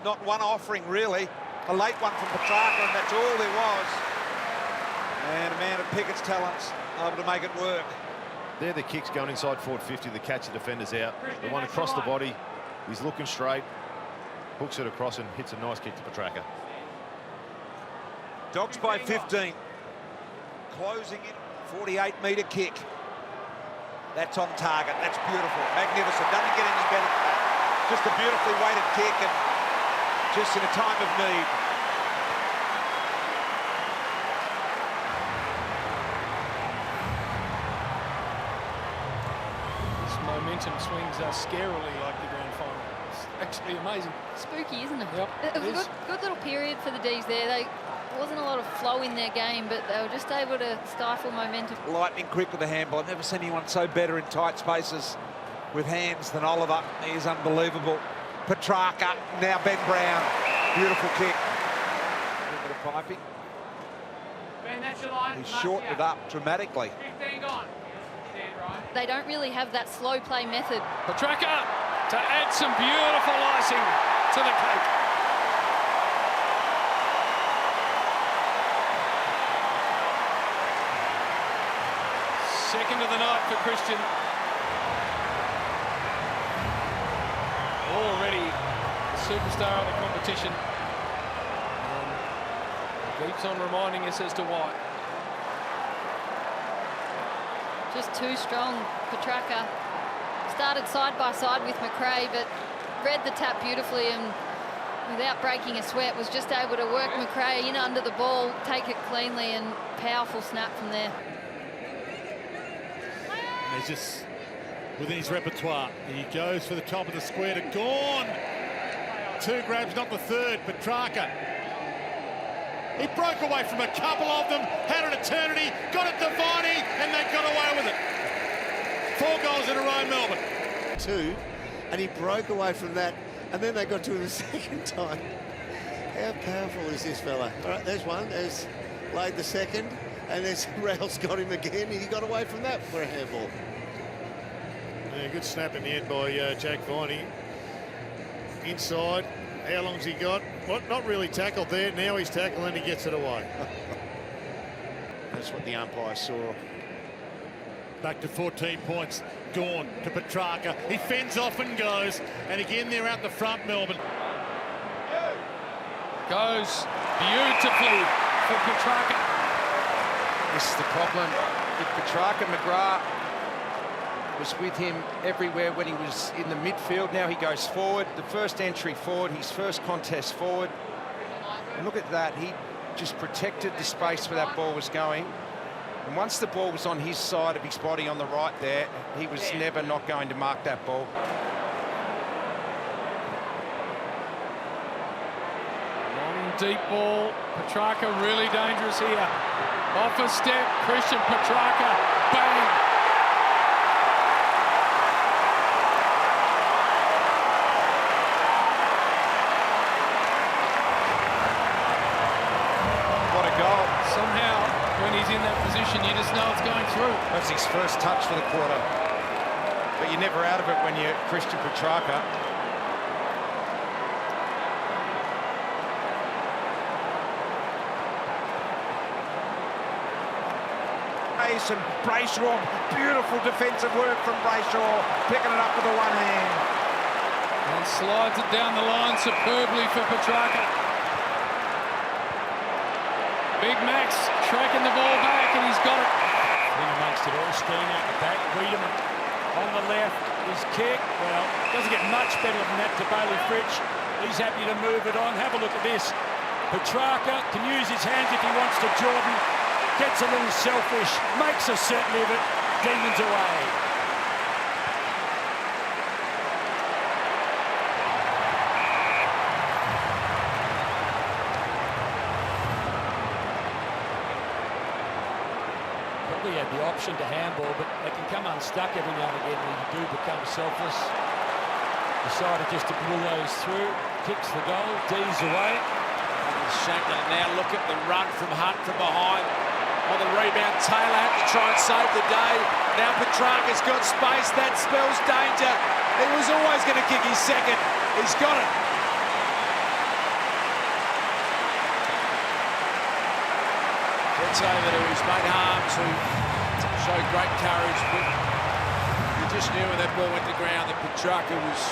not one offering, really. A late one from Petracca, and that's all there was. And a man of Pickett's talents able to make it work. They're the kicks going inside forward 50 to catch the defenders out. The one across the body, he's looking straight, hooks it across and hits a nice kick to Petracca. Dogs by 15. Closing it, 48-metre kick. That's on target. That's beautiful. Magnificent. Doesn't get any better than that. Just a beautifully weighted kick, and just in a time of need. This momentum swings scarily like the grand final. It's actually amazing. Spooky, isn't it? Yep, It was a good little period for the D's there. There wasn't a lot of flow in their game, but they were just able to stifle momentum. Lightning quick with the handball. I've never seen anyone so better in tight spaces with hands than Oliver. He is unbelievable. Petracca, now Ben Brown. Beautiful kick. A little bit of piping. Ben, that's your line. He shortened it up dramatically. 15 gone. Stand right. They don't really have that slow play method. Petracca to add some beautiful icing to the cake. Second of the night for Christian. Already a superstar of the competition. Keeps on reminding us as to why. Just too strong. Petracca started side by side with McRae, but read the tap beautifully and without breaking a sweat was just able to work McRae in under the ball, take it cleanly, and powerful snap from there. He's just within his repertoire. He goes for the top of the square to Gawn. 2 grabs, not the third. Petracca. He broke away from a couple of them, had an eternity, got it to Viney, and they got away with it. 4 goals in a row, Melbourne. 2, and he broke away from that, and then they got to him the second time. How powerful is this fella? All right, there's one. There's laid the second, and there's Rails got him again, and he got away from that for a handball. Yeah, good snap in the end by Jack Viney. Inside. How long's he got? What? Not really tackled there. Now he's tackled and he gets it away. That's what the umpire saw. Back to 14 points. Gawn to Petracca. He fends off and goes. And again, they're out the front, Melbourne. Goes beautifully for Petracca. This is the problem with Petracca. McGrath was with him everywhere when he was in the midfield. Now he goes forward. The first entry forward, his first contest forward. And look at that. He just protected the space where that ball was going. And once the ball was on his side of his body on the right there, he was never not going to mark that ball. Long deep ball. Petracca really dangerous here. Off a step, Christian Petracca. Bang! Somehow, when he's in that position, you just know it's going through. That's his first touch for the quarter. But you're never out of it when you're Christian Petracca. And Brayshaw, beautiful defensive work from Brayshaw, picking it up with the one hand. And slides it down the line superbly for Petracca. Big Max tracking the ball back, and he's got it. In amongst it all, Steen out the back, Wiedemann on the left, his kick, well, doesn't get much better than that to Bailey Fritsch. He's happy to move it on. Have a look at this. Petracca can use his hands if he wants to. Jordan gets a little selfish, makes a certainty of it, Demons away. Probably had the option to handball, but they can come unstuck every now and again when you do become selfless. Decided just to pull those through, kicks the goal, D's away. Shankland now look at the run from Hunt from behind. On the rebound, Taylor had to try and save the day. Now Petracca's got space, that spells danger. He was always going to kick his second. He's got it. gets over to his mate Harms, who showed great courage, but you just knew when that ball went to ground that Petracca was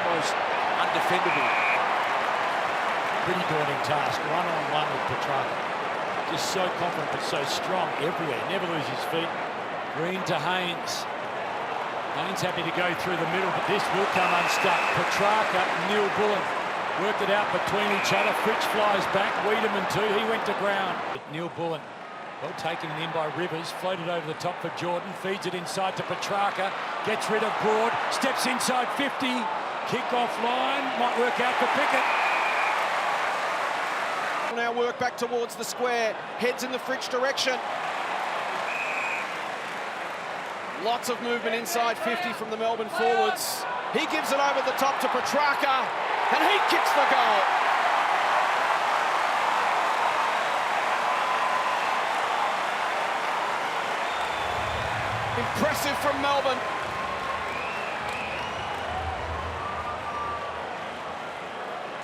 almost undefendable. Pretty daunting task, one-on-one with Petracca. Just so confident but so strong everywhere, never loses his feet. Green to Haynes. Haynes happy to go through the middle, but this will come unstuck. Petracca, Neil Bullen worked it out between each other. Fritsch flies back, Wiedemann too, he went to ground. Neil Bullen, well taken in by Rivers, floated over the top for Jordan, feeds it inside to Petracca, gets rid of Broad, steps inside 50, kick-off line, might work out for Pickett. Now work back towards the square, heads in the Fritsch direction. Lots of movement inside 50 from the Melbourne forwards. He gives it over the top to Petracca, and he kicks the goal. Impressive from Melbourne.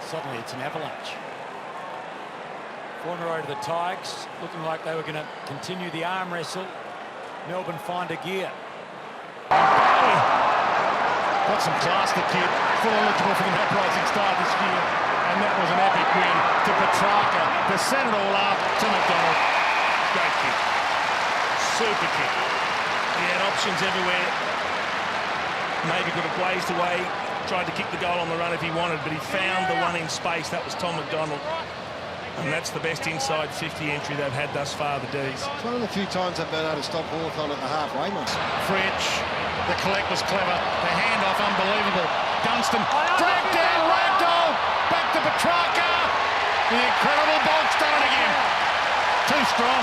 Suddenly it's an Avalanche. 4 in a row to the Tigers, looking like they were going to continue the arm wrestle. Melbourne find a gear. Got some class, the kid. Full eligible for the uprising start this year. And that was an epic win to Petracca to set it all up to McDonald. Great kick. Super kick. He had options everywhere. Maybe could have blazed away, tried to kick the goal on the run if he wanted, but he found the one in space. That was Tom McDonald. And that's the best inside 50 entry they've had thus far, the D's. It's one of the few times they've been able to stop Hawthorn at the halfway mark. Fritsch, the collect was clever, the handoff unbelievable. Dunstan, dragged down, ragdoll, back to Petracca. The incredible Bolt's done it again. Too strong.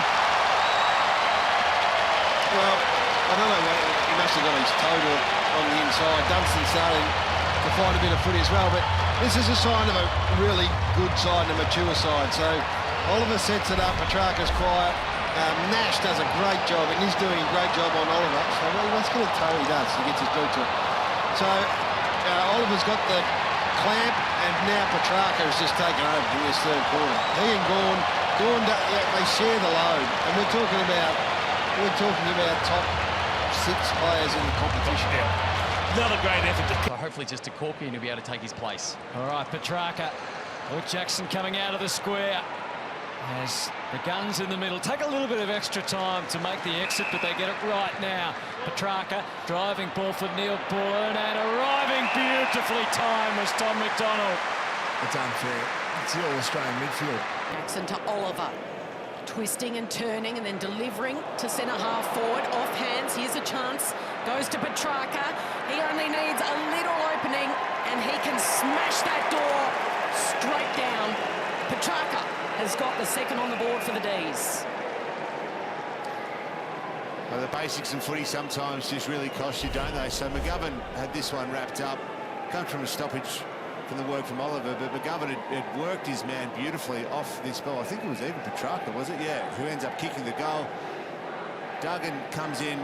Well, I don't know, he must have got his total on the inside. Dunstan starting to find a bit of footy as well, but this is a sign of a really good side and a mature side. So Oliver sets it up, Petracca's quiet. Nash does a great job, and he's doing a great job on Oliver. So let's get a toe, he does. He gets his boot to it. So Oliver's got the clamp, and now Petracca has just taken over in this third quarter. He and Gawn, they share the load, and we're talking about top 6 players in the competition. Another great effort. So hopefully just to Corky and he'll be able to take his place. All right, Petracca. Luke Jackson coming out of the square. As the guns in the middle take a little bit of extra time to make the exit, but they get it right now. Petracca driving ball for Neil Bullen, and arriving beautifully timed was Tom McDonald. It's unfair. It's the All-Australian midfield. Jackson to Oliver. Twisting and turning and then delivering to centre half forward. Off hands, here's a chance. Goes to Petracca. He only needs a little opening and he can smash that door straight down. Petracca has got the second on the board for the D's. Well, the basics in footy sometimes just really cost you, don't they? So McGovern had this one wrapped up. Comes from a stoppage from the work from Oliver, but McGovern had worked his man beautifully off this ball. I think it was even Petracca, was it? Yeah, who ends up kicking the goal. Duggan comes in,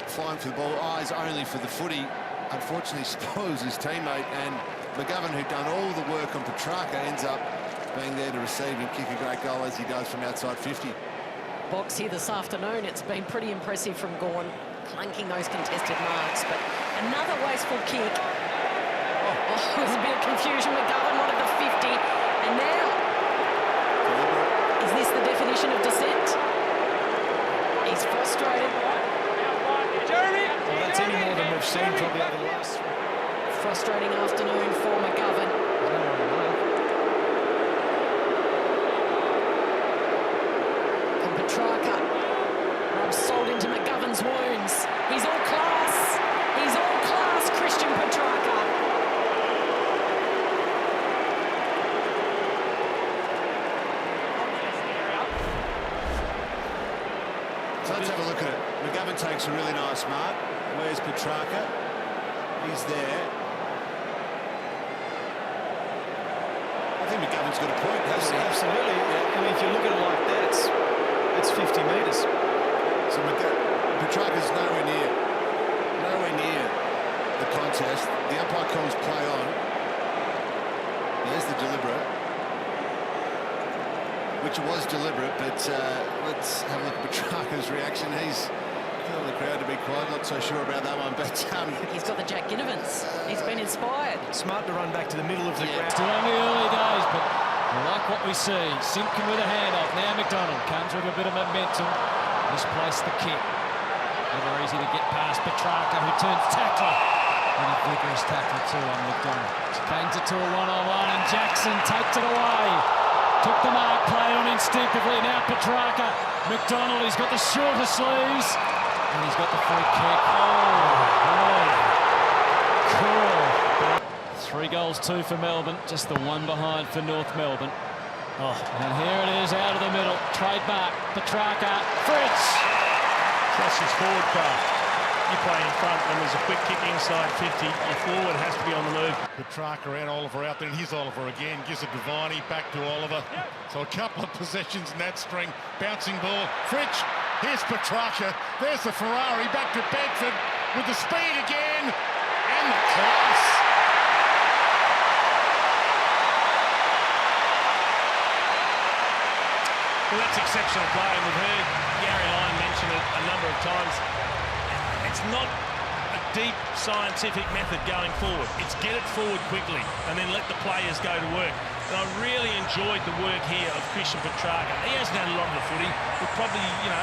flying for the ball, eyes only for the footy. Unfortunately spoils his teammate, and McGovern, who'd done all the work on Petracca, ends up being there to receive and kick a great goal as he does from outside 50. Box here this afternoon. It's been pretty impressive from Gawn, clunking those contested marks, but another wasteful kick. Oh, there's a bit of confusion. McGovern wanted the 50, and now is this the definition of dissent? He's frustrated. Well, that's any more than we've seen probably over the last. Frustrating afternoon for McGovern. And Petracca rubs salt into McGovern's wounds. He's all class. He's all class, Christian Petracca. So let's have a look at it. McGovern takes a really nice mark. Where's Petracca? He's there. I think McGovern's got a point, hasn't he? Absolutely. Yeah. I mean, if you look at it like that, it's 50 metres. So Petracca's nowhere near the contest. The umpire calls play on. There's the deliberate. which was deliberate, but let's have a look at Petracca's reaction. He's telling the crowd to be quiet, not so sure about that one, but... He's got the Jack Ginnivans. He's been inspired. Smart to run back to the middle of the ground. Still only early days, but I like what we see. Simpkin with a handoff. Now McDonald comes with a bit of momentum. Misplaced the kick. Never easy to get past Petracca, who turns tackler. And a vigorous tackle too on McDonald. Bangs it to a one-on-one, and Jackson takes it away. Took the mark, played on instinctively. Now Petracca. McDonald, he's got the shorter sleeves. And he's got the free kick. Oh, cool. 3 goals, 2 for Melbourne. Just the one behind for North Melbourne. Oh, and here it is out of the middle. Trademark, Petracca, Fritz. That's his forward craft. You play in front when there's a quick kick inside 50. Your forward has to be on the move. Petracca and Oliver out there, and here's Oliver again. Gives it to Viney, back to Oliver. So a couple of possessions in that string. Bouncing ball. Fritsch, here's Petracca. There's the Ferrari, back to Bedford with the speed again. And the class. Well, that's exceptional play, and we've heard Gary Lyon mention it a number of times. It's not a deep scientific method going forward. It's get it forward quickly and then let the players go to work. And I really enjoyed the work here of Christian Petracca. He hasn't had a lot of the footy. But probably, you know,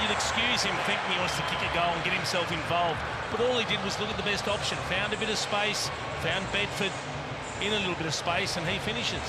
you'd excuse him thinking he wants to kick a goal and get himself involved. But all he did was look at the best option. Found a bit of space, found Bedford in a little bit of space, and he finishes.